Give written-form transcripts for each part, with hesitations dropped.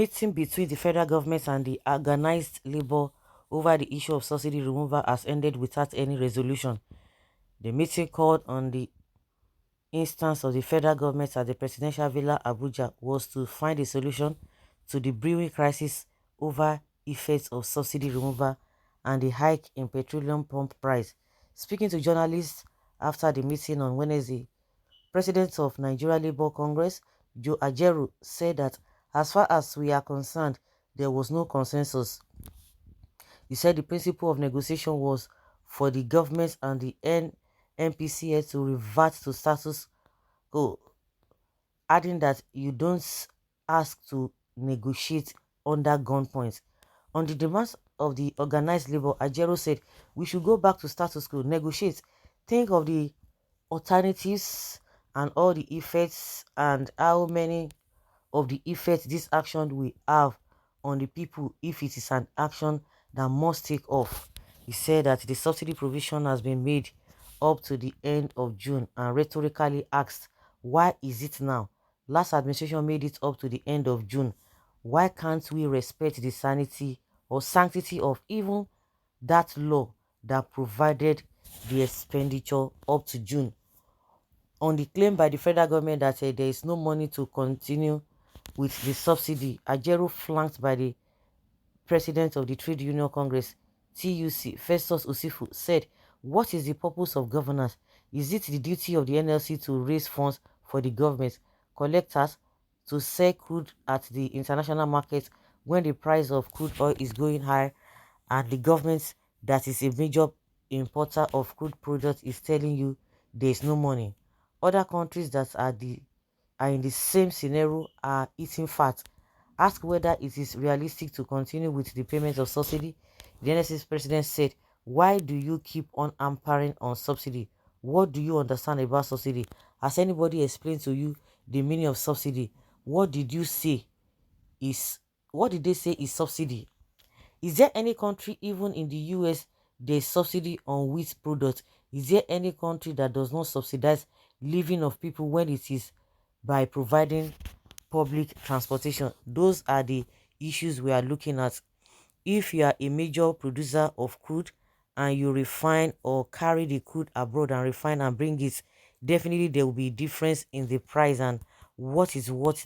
meeting between the federal government and the organized labor over the issue of subsidy removal has ended without any resolution. The meeting, called on the instance of the federal government at the Presidential Villa Abuja, was to find a solution to the brewing crisis over effects of subsidy removal and the hike in petroleum pump price. Speaking to journalists after the meeting on Wednesday, President of Nigeria Labour Congress, Joe Ajaero, said that as far as we are concerned, there was no consensus. He said the principle of negotiation was for the government and the NPCA to revert to status quo, adding that you don't ask to negotiate under gunpoint. On the demands of the organized labor, Ajero said we should go back to status quo, negotiate, think of the alternatives and all the effects and how many of the effects this action will have on the people if it is an action that must take off. He said that the subsidy provision has been made up to the end of June and rhetorically asked, why is it now? Last administration made it up to the end of June. Why can't we respect the sanity or sanctity of even that law that provided the expenditure up to June? On the claim by the federal government that there is no money to continue with the subsidy, Ajero, flanked by the president of the Trade Union Congress, TUC, Festus Usifu, said, what is the purpose of governance? Is it the duty of the NLC to raise funds for the government, collectors, to sell crude at the international market when the price of crude oil is going high and the government that is a major importer of crude products is telling you there is no money? Other countries that are in the same scenario are eating fat. Ask whether it is realistic to continue with the payment of subsidy. The NSC's president said, why do you keep on hampering on subsidy? What do you understand about subsidy? Has anybody explained to you the meaning of subsidy? What did you say is what did they say is subsidy? Is there any country, even in the US, there's subsidy on wheat products? Is there any country that does not subsidize living of people when it is by providing public transportation? Those are the issues we are looking at. If you are a major producer of crude and you refine or carry the crude abroad and refine and bring it, definitely there will be difference in the price and what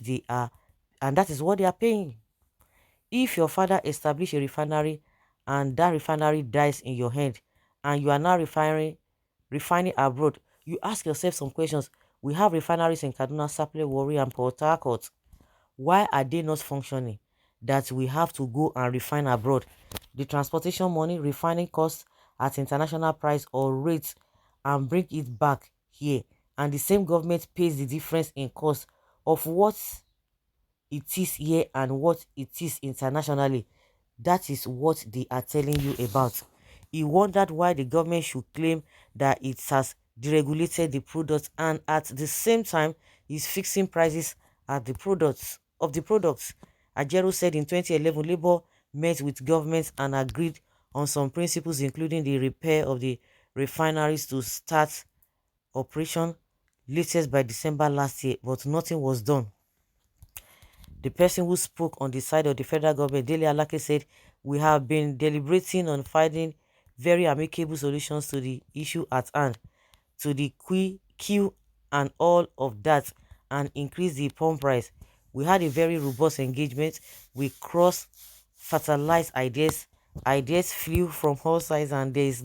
they are, and that is what they are paying. If your father established a refinery and that refinery dies in your hand and you are now refining abroad, you ask yourself some questions. We have refineries in Kaduna, Sapele, Warri, and Port Harcourt. Why are they not functioning? That we have to go and refine abroad. The transportation money, refining costs at international price or rates, and bring it back here. And the same government pays the difference in cost of what it is here and what it is internationally. That is what they are telling you about. He wondered why the government should claim that it has deregulated the products and at the same time is fixing prices at the products. Ajero said in 2011 Labour met with governments and agreed on some principles including the repair of the refineries to start operation latest by December last year, but nothing was done. The person who spoke on the side of the federal government, Dele Alake, said, we have been deliberating on finding very amicable solutions to the issue at hand, to the queue and all of that, and increase the pump price. We had a very robust engagement. We cross-fertilized ideas flew from all sides, and there's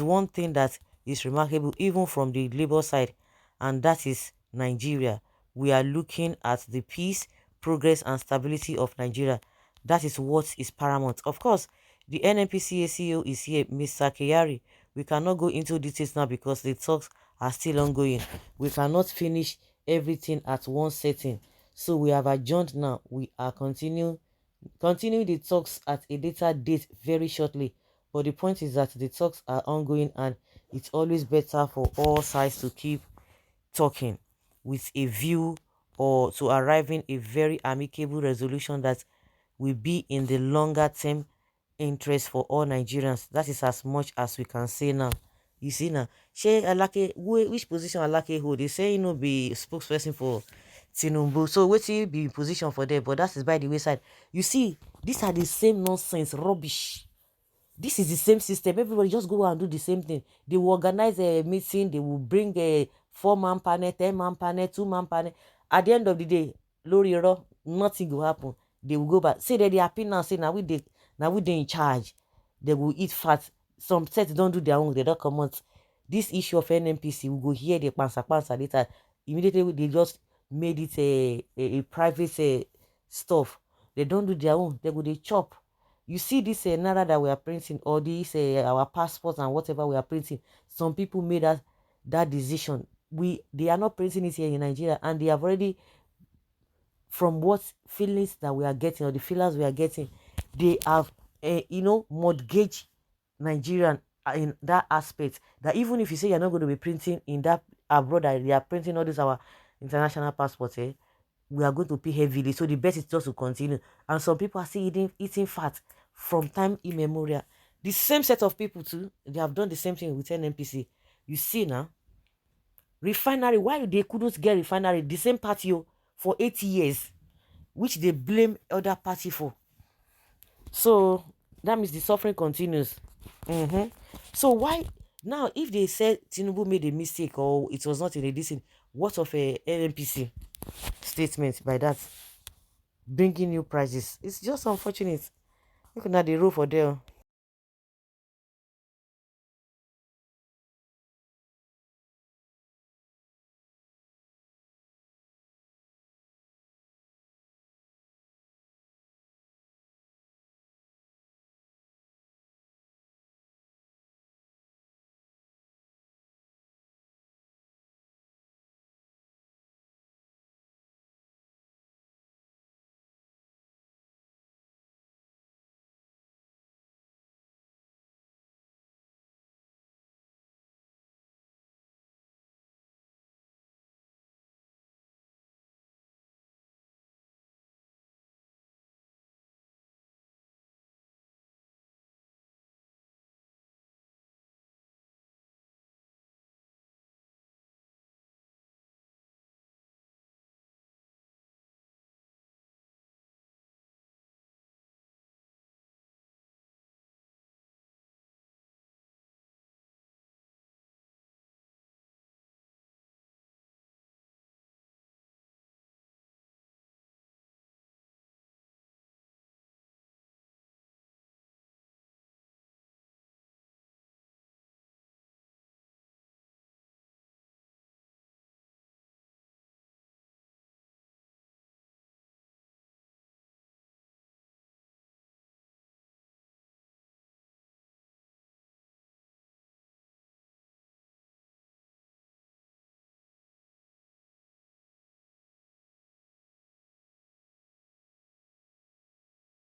one thing that is remarkable even from the labor side, and that is Nigeria. We are looking at the peace, progress, and stability of Nigeria. That is what is paramount. Of course, the NNPCA CEO is here, Mr. Keyari. We cannot go into details now because the talks are still ongoing. We cannot finish everything at one setting. So we have adjourned now. We are continuing the talks at a later date very shortly. But the point is that the talks are ongoing and it's always better for all sides to keep talking with a view or to arriving a very amicable resolution that will be in the longer term interest for all Nigerians. That is as much as we can say now. You see now, Shey Alake, which position Alake hold? They say be spokesperson for Tinubu. So wait till be in position for them, but that is by the wayside. You see, these are the same nonsense, rubbish. This is the same system. Everybody just go and do the same thing. They will organize a meeting. They will bring a 4-man panel, 10-man panel, 2-man panel. At the end of the day, Lori nothing will happen. They will go back. Say that they happy now. Say now we they in charge. They will eat fat. Some sets don't do their own. They don't come out. This issue of NNPC, we go hear the pansa later. Immediately they just made it a private stuff. They don't do their own. They go they chop. You see this naira that we are printing, or this our passports and whatever we are printing. Some people made that decision. They are not printing it here in Nigeria, and they have already, from what feelings that we are getting, or the feelers we are getting, they have mortgage Nigerian in that aspect, that even if you say you're not going to be printing in that abroad, that they are printing all these our international passports, we are going to pay heavily. So the best is just to continue. And some people are still eating fat from time immemorial. The same set of people too, they have done the same thing with NNPC. You see now, refinery, why they couldn't get refinery, the same party for 80 years, which they blame other party for. So that means the suffering continues. So why now, if they said Tinubu made a mistake or it was not in a decent, what of a NNPC statement by that bringing new prices? It's just unfortunate. Look at the rule for them.